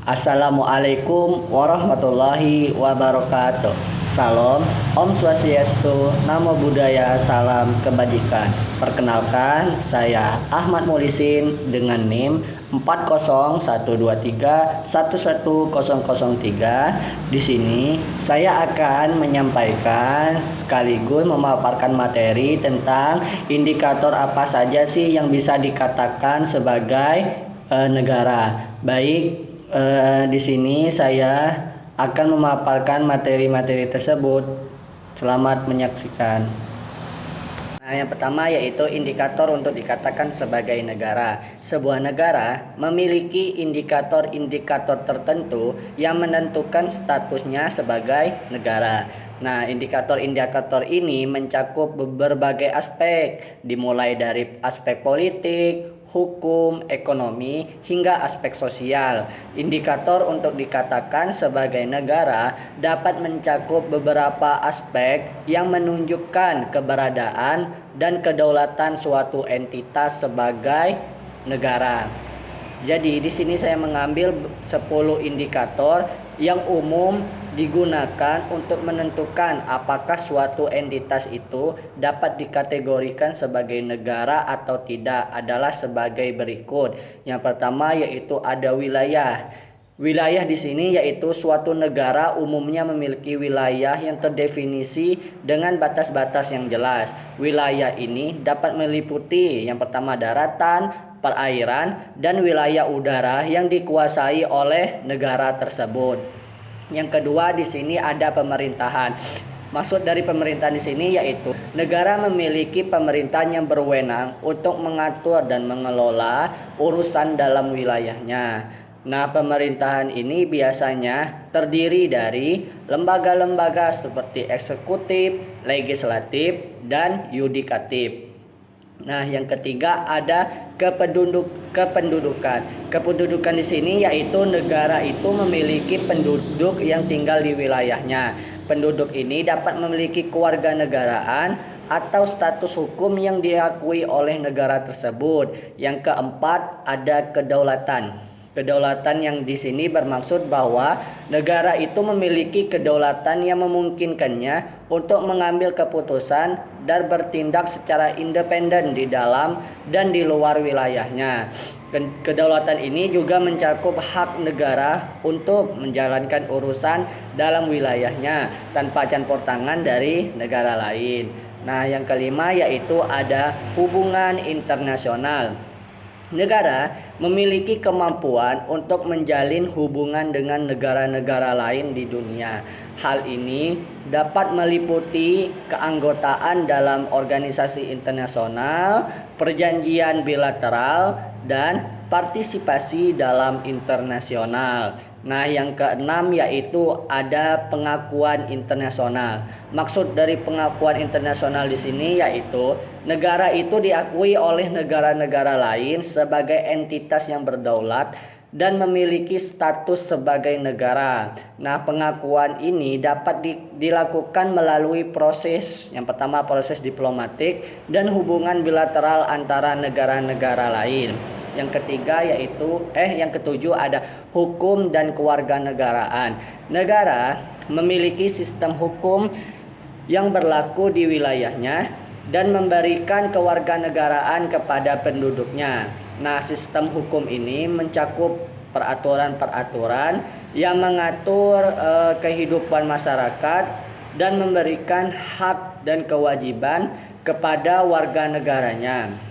Assalamualaikum warahmatullahi wabarakatuh. Salam, Om Swastiastu, Namo Buddhaya, Salam Kebajikan. Perkenalkan, saya Ahmad Mulisin dengan NIM 40123110003. Di sini saya akan menyampaikan sekaligus memaparkan materi tentang indikator apa saja sih yang bisa dikatakan sebagai negara. Baik, di sini saya akan memaparkan materi-materi tersebut. Selamat menyaksikan. Nah, yang pertama yaitu indikator untuk dikatakan sebagai negara. Sebuah negara memiliki indikator-indikator tertentu yang menentukan statusnya sebagai negara. Nah, indikator-indikator ini mencakup berbagai aspek, dimulai dari aspek politik, hukum, ekonomi, hingga aspek sosial. Indikator untuk dikatakan sebagai negara dapat mencakup beberapa aspek yang menunjukkan keberadaan dan kedaulatan suatu entitas sebagai negara. Jadi di sini saya mengambil 10 indikator yang umum digunakan untuk menentukan apakah suatu entitas itu dapat dikategorikan sebagai negara atau tidak adalah sebagai berikut. Yang pertama yaitu ada wilayah. Wilayah di sini yaitu suatu negara umumnya memiliki wilayah yang terdefinisi dengan batas-batas yang jelas. Wilayah ini dapat meliputi yang pertama daratan, perairan, dan wilayah udara yang dikuasai oleh negara tersebut. Yang kedua di sini ada pemerintahan. Maksud dari pemerintahan di sini yaitu negara memiliki pemerintahan yang berwenang untuk mengatur dan mengelola urusan dalam wilayahnya. Nah, pemerintahan ini biasanya terdiri dari lembaga-lembaga seperti eksekutif, legislatif, dan yudikatif. Nah, yang ketiga ada kependudukan. Kependudukan di sini yaitu negara itu memiliki penduduk yang tinggal di wilayahnya. Penduduk ini dapat memiliki kewarganegaraan atau status hukum yang diakui oleh negara tersebut. Yang keempat ada kedaulatan. Kedaulatan yang di sini bermaksud bahwa negara itu memiliki kedaulatan yang memungkinkannya untuk mengambil keputusan dan bertindak secara independen di dalam dan di luar wilayahnya. Kedaulatan ini juga mencakup hak negara untuk menjalankan urusan dalam wilayahnya tanpa campur tangan dari negara lain. Nah, yang kelima yaitu ada hubungan internasional. Negara memiliki kemampuan untuk menjalin hubungan dengan negara-negara lain di dunia. Hal ini dapat meliputi keanggotaan dalam organisasi internasional, perjanjian bilateral, dan partisipasi dalam internasional. Nah, yang keenam yaitu ada pengakuan internasional. Maksud dari pengakuan internasional di sini yaitu negara itu diakui oleh negara-negara lain sebagai entitas yang berdaulat dan memiliki status sebagai negara. Nah, pengakuan ini dapat dilakukan melalui proses, yang pertama proses diplomatik dan hubungan bilateral antara negara-negara lain. Yang ketiga yang ketujuh ada hukum dan kewarganegaraan. Negara memiliki sistem hukum yang berlaku di wilayahnya dan memberikan kewarganegaraan kepada penduduknya. Nah, sistem hukum ini mencakup peraturan-peraturan yang mengatur kehidupan masyarakat dan memberikan hak dan kewajiban kepada warga negaranya.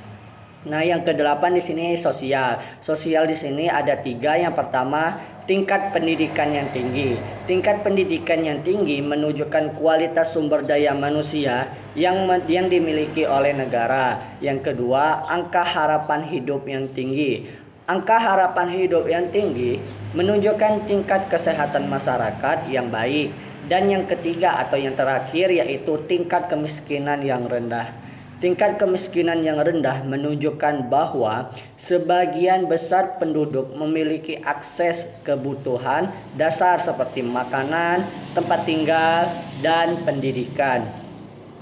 Nah, yang kedelapan di sini sosial. Sosial di sini ada 3. Yang pertama, tingkat pendidikan yang tinggi. Tingkat pendidikan yang tinggi menunjukkan kualitas sumber daya manusia yang dimiliki oleh negara. Yang kedua, angka harapan hidup yang tinggi. Angka harapan hidup yang tinggi menunjukkan tingkat kesehatan masyarakat yang baik. Dan yang ketiga atau yang terakhir yaitu tingkat kemiskinan yang rendah. Tingkat kemiskinan yang rendah menunjukkan bahwa sebagian besar penduduk memiliki akses kebutuhan dasar seperti makanan, tempat tinggal, dan pendidikan.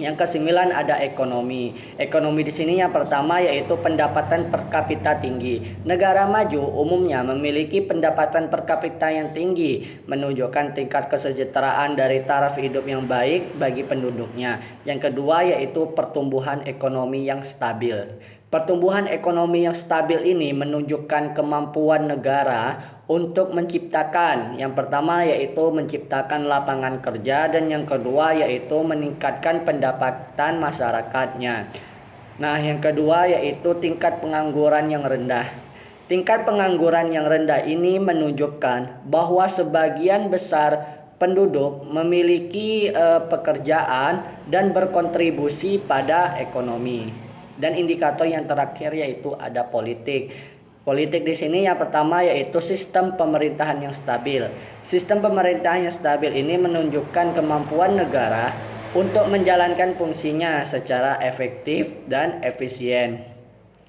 Yang kesembilan ada ekonomi. Ekonomi di sini yang pertama yaitu pendapatan per kapita tinggi. Negara maju umumnya memiliki pendapatan per kapita yang tinggi, menunjukkan tingkat kesejahteraan dari taraf hidup yang baik bagi penduduknya. Yang kedua yaitu pertumbuhan ekonomi yang stabil. Pertumbuhan ekonomi yang stabil ini menunjukkan kemampuan negara untuk menciptakan, yang pertama yaitu menciptakan lapangan kerja, dan yang kedua yaitu meningkatkan pendapatan masyarakatnya. Nah, yang kedua yaitu tingkat pengangguran yang rendah. Tingkat pengangguran yang rendah ini menunjukkan bahwa sebagian besar penduduk memiliki pekerjaan dan berkontribusi pada ekonomi. Dan indikator yang terakhir yaitu ada politik. Politik di sini yang pertama yaitu sistem pemerintahan yang stabil. Sistem pemerintahan yang stabil ini menunjukkan kemampuan negara untuk menjalankan fungsinya secara efektif dan efisien.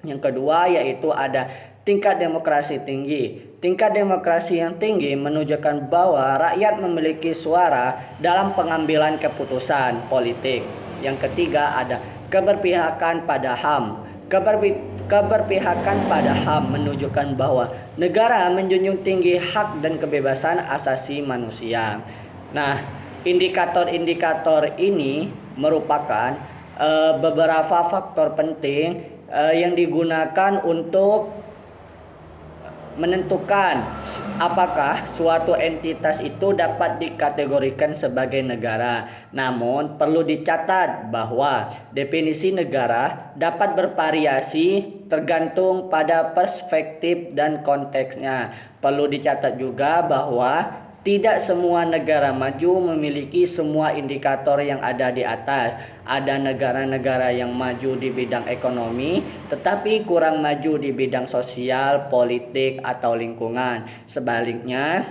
Yang kedua yaitu ada tingkat demokrasi tinggi. Tingkat demokrasi yang tinggi menunjukkan bahwa rakyat memiliki suara dalam pengambilan keputusan politik. Yang ketiga ada keberpihakan pada HAM. Keberpihakan pada HAM menunjukkan bahwa negara menjunjung tinggi hak dan kebebasan asasi manusia. Nah, indikator-indikator ini merupakan beberapa faktor penting yang digunakan untuk menentukan apakah suatu entitas itu dapat dikategorikan sebagai negara. Namun perlu dicatat bahwa definisi negara dapat bervariasi tergantung pada perspektif dan konteksnya. Perlu dicatat juga bahwa tidak semua negara maju memiliki semua indikator yang ada di atas. Ada negara-negara yang maju di bidang ekonomi, tetapi kurang maju di bidang sosial, politik, atau lingkungan. Sebaliknya,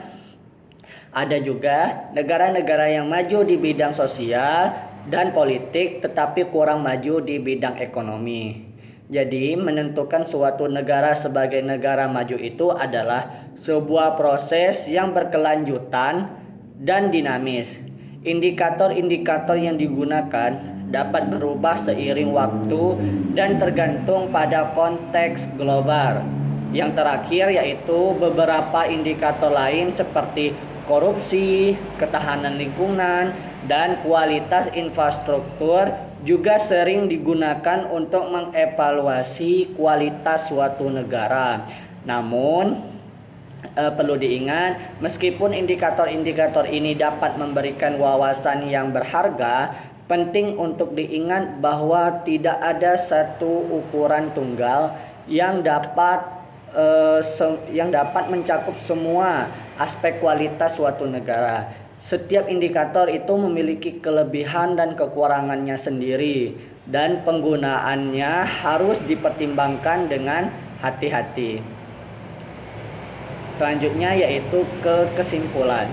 ada juga negara-negara yang maju di bidang sosial dan politik, tetapi kurang maju di bidang ekonomi. Jadi, menentukan suatu negara sebagai negara maju itu adalah sebuah proses yang berkelanjutan dan dinamis. Indikator-indikator yang digunakan dapat berubah seiring waktu dan tergantung pada konteks global. Yang terakhir yaitu beberapa indikator lain seperti korupsi, ketahanan lingkungan, dan kualitas infrastruktur juga sering digunakan untuk mengevaluasi kualitas suatu negara. Namun, perlu diingat, meskipun indikator-indikator ini dapat memberikan wawasan yang berharga, penting untuk diingat bahwa tidak ada satu ukuran tunggal yang dapat mencakup semua aspek kualitas suatu negara. Setiap indikator itu memiliki kelebihan dan kekurangannya sendiri, dan penggunaannya harus dipertimbangkan dengan hati-hati. Selanjutnya yaitu kesimpulan.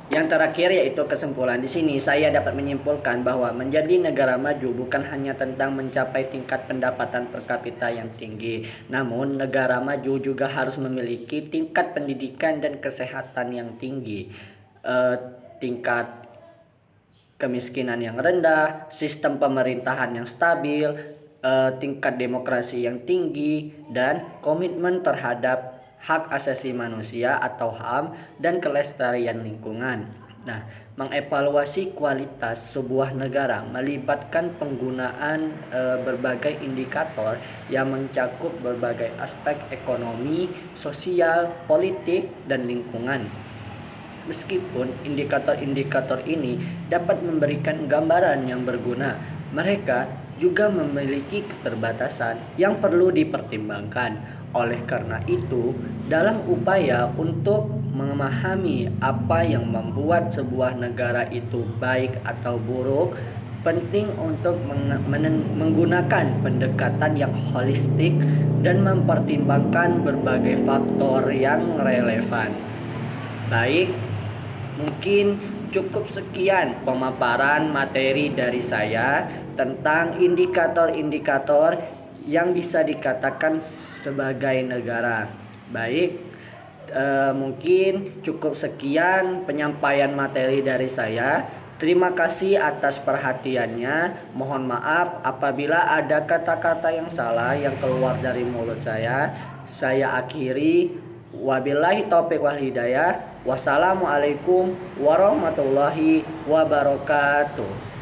Yang terakhir yaitu kesimpulan. Di sini saya dapat menyimpulkan bahwa menjadi negara maju bukan hanya tentang mencapai tingkat pendapatan per kapita yang tinggi, namun negara maju juga harus memiliki tingkat pendidikan dan kesehatan yang tinggi, tingkat kemiskinan yang rendah, sistem pemerintahan yang stabil, tingkat demokrasi yang tinggi, dan komitmen terhadap hak asasi manusia atau HAM dan kelestarian lingkungan. Nah, mengevaluasi kualitas sebuah negara melibatkan penggunaan berbagai indikator yang mencakup berbagai aspek ekonomi, sosial, politik, dan lingkungan. Meskipun indikator-indikator ini dapat memberikan gambaran yang berguna, mereka juga memiliki keterbatasan yang perlu dipertimbangkan. Oleh karena itu, dalam upaya untuk memahami apa yang membuat sebuah negara itu baik atau buruk, penting untuk menggunakan pendekatan yang holistik dan mempertimbangkan berbagai faktor yang relevan. Baik, mungkin cukup sekian pemaparan materi dari saya tentang indikator-indikator yang bisa dikatakan sebagai negara. Baik, mungkin cukup sekian penyampaian materi dari saya. Terima kasih atas perhatiannya. Mohon maaf apabila ada kata-kata yang salah yang keluar dari mulut saya. Saya akhiri. Wabillahi taufiq wal hidayah. Wassalamualaikum warahmatullahi wabarakatuh.